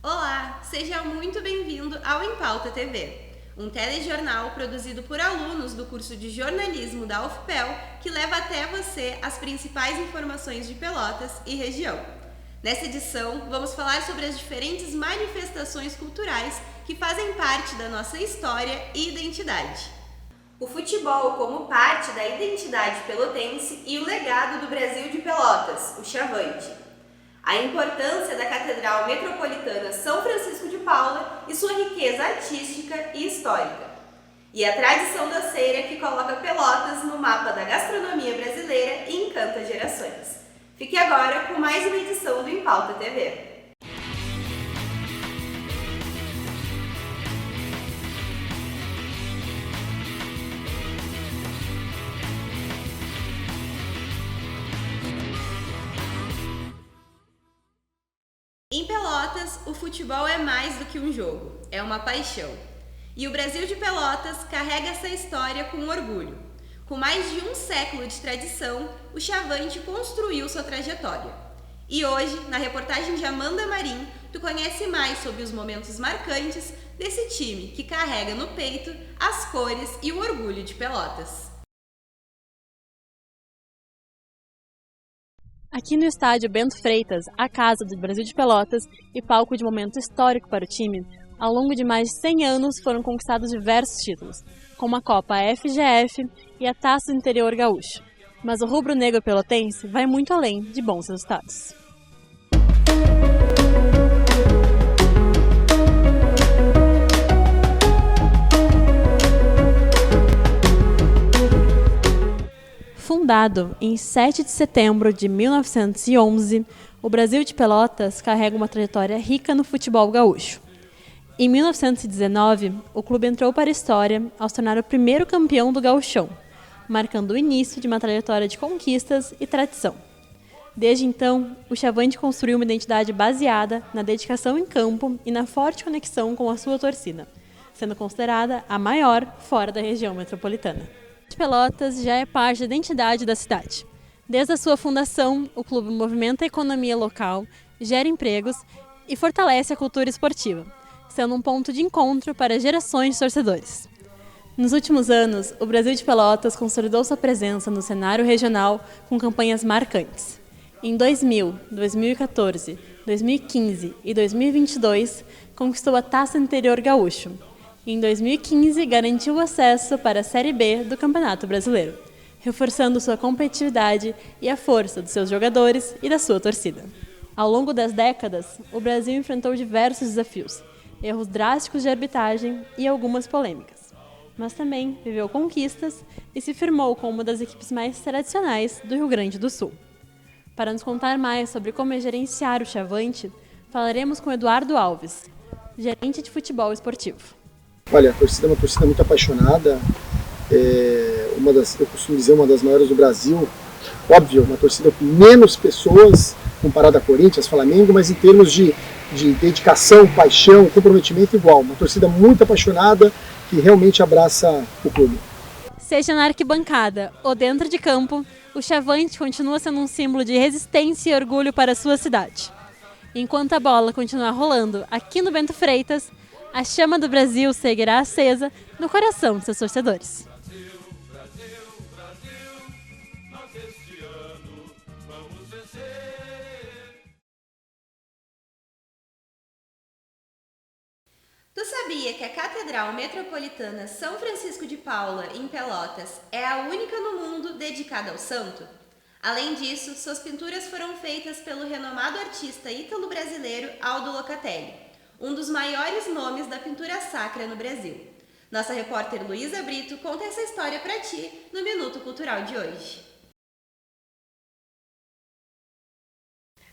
Olá, seja muito bem-vindo ao Em Pauta TV, um telejornal produzido por alunos do curso de jornalismo da UFPEL que leva até você as principais informações de Pelotas e região. Nessa edição, vamos falar sobre as diferentes manifestações culturais que fazem parte da nossa história e identidade. O futebol como parte da identidade pelotense e o legado do Brasil de Pelotas, o Chavante. A importância da Catedral Metropolitana São Francisco de Paula e sua riqueza artística e histórica. E a tradição da ceira que coloca Pelotas no mapa da gastronomia brasileira e encanta gerações. Fique agora com mais uma edição do Em Pauta TV. Em Pelotas, o futebol é mais do que um jogo, é uma paixão. E o Brasil de Pelotas carrega essa história com orgulho. Com mais de um século de tradição, o Chavante construiu sua trajetória. E hoje, na reportagem de Amanda Marim, tu conhece mais sobre os momentos marcantes desse time que carrega no peito as cores e o orgulho de Pelotas. Aqui no estádio Bento Freitas, a casa do Brasil de Pelotas e palco de momento histórico para o time, ao longo de mais de 100 anos foram conquistados diversos títulos, como a Copa FGF e a Taça do Interior Gaúcho. Mas o rubro-negro pelotense vai muito além de bons resultados. Fundado em 7 de setembro de 1911, o Brasil de Pelotas carrega uma trajetória rica no futebol gaúcho. Em 1919, o clube entrou para a história ao se tornar o primeiro campeão do gauchão, marcando o início de uma trajetória de conquistas e tradição. Desde então, o Chavante construiu uma identidade baseada na dedicação em campo e na forte conexão com a sua torcida, sendo considerada a maior fora da região metropolitana. Pelotas já é parte da identidade da cidade. Desde a sua fundação, o clube movimenta a economia local, gera empregos e fortalece a cultura esportiva, sendo um ponto de encontro para gerações de torcedores. Nos últimos anos, o Brasil de Pelotas consolidou sua presença no cenário regional com campanhas marcantes. Em 2000, 2014, 2015 e 2022, conquistou a Taça Interior Gaúcho. Em 2015, garantiu o acesso para a Série B do Campeonato Brasileiro, reforçando sua competitividade e a força dos seus jogadores e da sua torcida. Ao longo das décadas, o Brasil enfrentou diversos desafios, erros drásticos de arbitragem e algumas polêmicas, mas também viveu conquistas e se firmou como uma das equipes mais tradicionais do Rio Grande do Sul. Para nos contar mais sobre como é gerenciar o Chavante, falaremos com Eduardo Alves, gerente de futebol esportivo. Olha, a torcida é uma torcida muito apaixonada, eu costumo dizer uma das maiores do Brasil. Óbvio, uma torcida com menos pessoas comparada a Corinthians, Flamengo, mas em termos de dedicação, paixão, comprometimento igual. Uma torcida muito apaixonada que realmente abraça o clube. Seja na arquibancada ou dentro de campo, o Chavante continua sendo um símbolo de resistência e orgulho para a sua cidade. Enquanto a bola continuar rolando aqui no Bento Freitas, a chama do Brasil seguirá acesa no coração de seus torcedores. Tu sabia que a Catedral Metropolitana São Francisco de Paula, em Pelotas, é a única no mundo dedicada ao santo? Além disso, suas pinturas foram feitas pelo renomado artista ítalo-brasileiro Aldo Locatelli, um dos maiores nomes da pintura sacra no Brasil. Nossa repórter Luísa Brito conta essa história para ti no Minuto Cultural de hoje.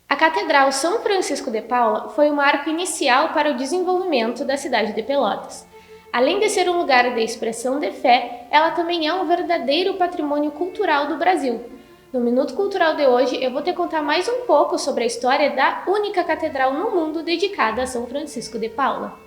A Catedral São Francisco de Paula foi o marco inicial para o desenvolvimento da cidade de Pelotas. Além de ser um lugar de expressão de fé, ela também é um verdadeiro patrimônio cultural do Brasil. No Minuto Cultural de hoje, eu vou te contar mais um pouco sobre a história da única catedral no mundo dedicada a São Francisco de Paula.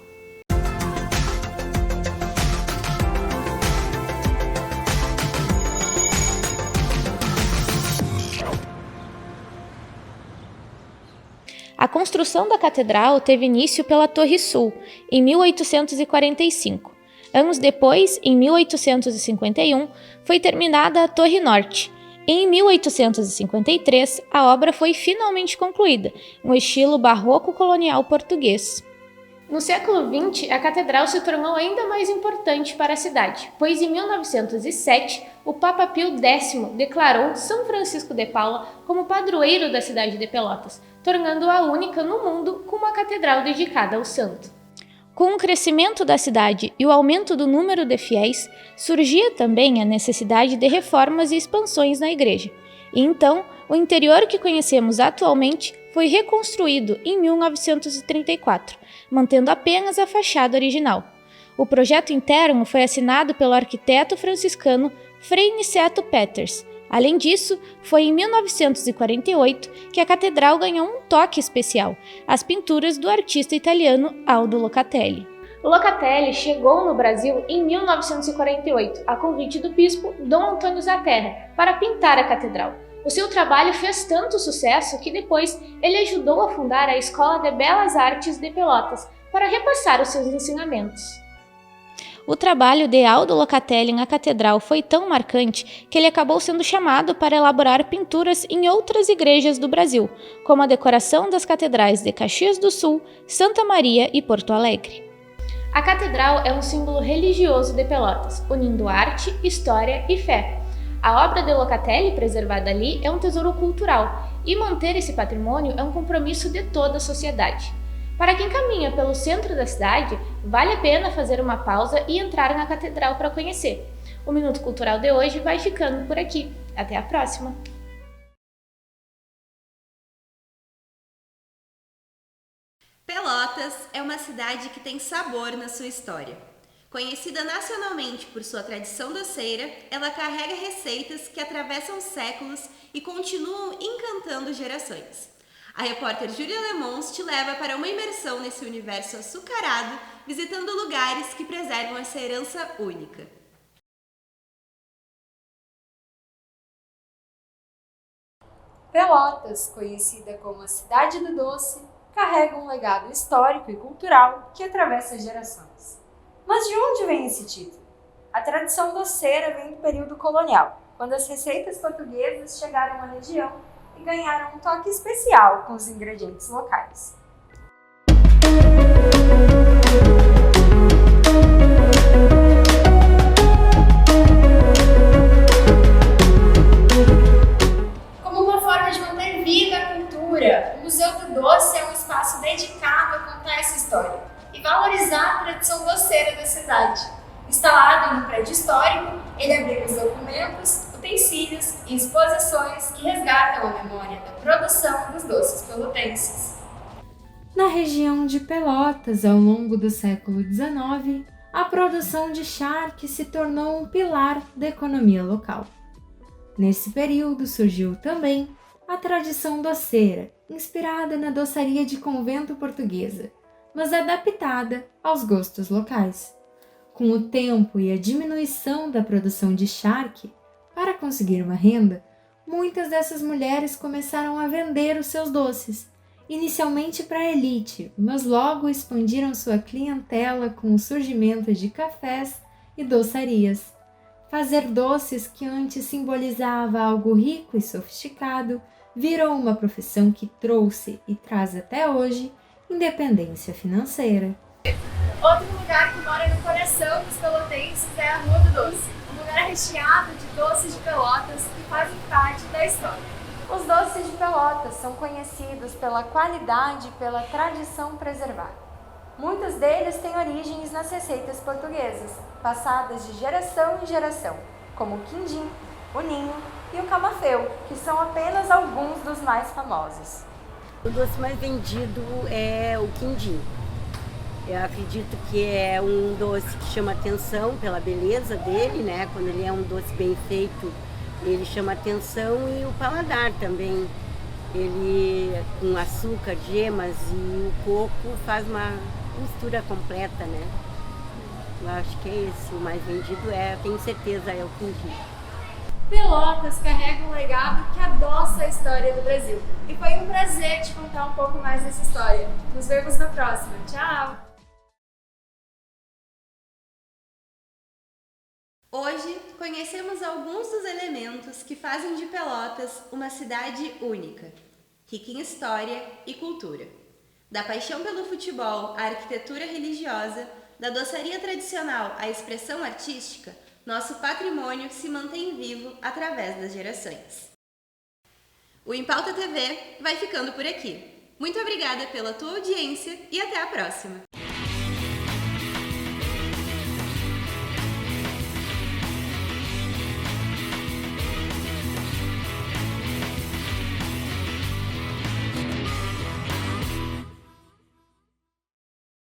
A construção da catedral teve início pela Torre Sul, em 1845. Anos depois, em 1851, foi terminada a Torre Norte. Em 1853, a obra foi finalmente concluída, no estilo barroco colonial português. No século XX, a catedral se tornou ainda mais importante para a cidade, pois em 1907, o Papa Pio X declarou São Francisco de Paula como padroeiro da cidade de Pelotas, tornando-a a única no mundo com uma catedral dedicada ao santo. Com o crescimento da cidade e o aumento do número de fiéis, surgia também a necessidade de reformas e expansões na igreja. E então, o interior que conhecemos atualmente foi reconstruído em 1934, mantendo apenas a fachada original. O projeto interno foi assinado pelo arquiteto franciscano Frei Niceto Peters. Além disso, foi em 1948 que a catedral ganhou um toque especial, as pinturas do artista italiano Aldo Locatelli. Locatelli chegou no Brasil em 1948, a convite do bispo Dom Antônio Zaterra, para pintar a catedral. O seu trabalho fez tanto sucesso que depois ele ajudou a fundar a Escola de Belas Artes de Pelotas para repassar os seus ensinamentos. O trabalho de Aldo Locatelli na catedral foi tão marcante que ele acabou sendo chamado para elaborar pinturas em outras igrejas do Brasil, como a decoração das catedrais de Caxias do Sul, Santa Maria e Porto Alegre. A catedral é um símbolo religioso de Pelotas, unindo arte, história e fé. A obra de Locatelli preservada ali é um tesouro cultural, e manter esse patrimônio é um compromisso de toda a sociedade. Para quem caminha pelo centro da cidade, vale a pena fazer uma pausa e entrar na catedral para conhecer. O Minuto Cultural de hoje vai ficando por aqui. Até a próxima! Pelotas é uma cidade que tem sabor na sua história. Conhecida nacionalmente por sua tradição doceira, ela carrega receitas que atravessam séculos e continuam encantando gerações. A repórter Júlia Lemons te leva para uma imersão nesse universo açucarado, visitando lugares que preservam essa herança única. Pelotas, conhecida como a Cidade do Doce, carrega um legado histórico e cultural que atravessa gerações. Mas de onde vem esse título? A tradição doceira vem do período colonial, quando as receitas portuguesas chegaram à região e ganharam um toque especial com os ingredientes locais. Como uma forma de manter viva a cultura, o Museu do Doce é um espaço dedicado a contar essa história e valorizar a tradição doceira da cidade. Instalado em um prédio histórico, ele abriga os documentos, utensílios e exposições que resgatam a memória da produção dos doces pelotenses. Na região de Pelotas, ao longo do século XIX, a produção de charque se tornou um pilar da economia local. Nesse período surgiu também a tradição doceira, inspirada na doçaria de convento portuguesa, mas adaptada aos gostos locais. Com o tempo e a diminuição da produção de charque, para conseguir uma renda, muitas dessas mulheres começaram a vender os seus doces, inicialmente para a elite, mas logo expandiram sua clientela com o surgimento de cafés e doçarias. Fazer doces que antes simbolizava algo rico e sofisticado, virou uma profissão que trouxe e traz até hoje independência financeira. Outro lugar que mora no coração dos pelotenses é a Rua do Doce, um lugar recheado de doces de Pelotas que fazem parte da história. Os doces de Pelotas são conhecidos pela qualidade e pela tradição preservada. Muitos deles têm origens nas receitas portuguesas, passadas de geração em geração, como o quindim, o ninho e o camafeu, que são apenas alguns dos mais famosos. O doce mais vendido é o quindim. Eu acredito que é um doce que chama atenção pela beleza dele, né? Quando ele é um doce bem feito, ele chama atenção, e o paladar também. Ele, com açúcar, gemas e o coco, faz uma mistura completa, né? Eu acho que é esse, o mais vendido tenho certeza, é o quindim. Pelotas carrega um legado que adoça a história do Brasil. E foi um prazer te contar um pouco mais dessa história. Nos vemos na próxima. Tchau! Hoje, conhecemos alguns dos elementos que fazem de Pelotas uma cidade única, rica em história e cultura. Da paixão pelo futebol à arquitetura religiosa, da doçaria tradicional à expressão artística, nosso patrimônio se mantém vivo através das gerações. O Em Pauta TV vai ficando por aqui. Muito obrigada pela tua audiência e até a próxima!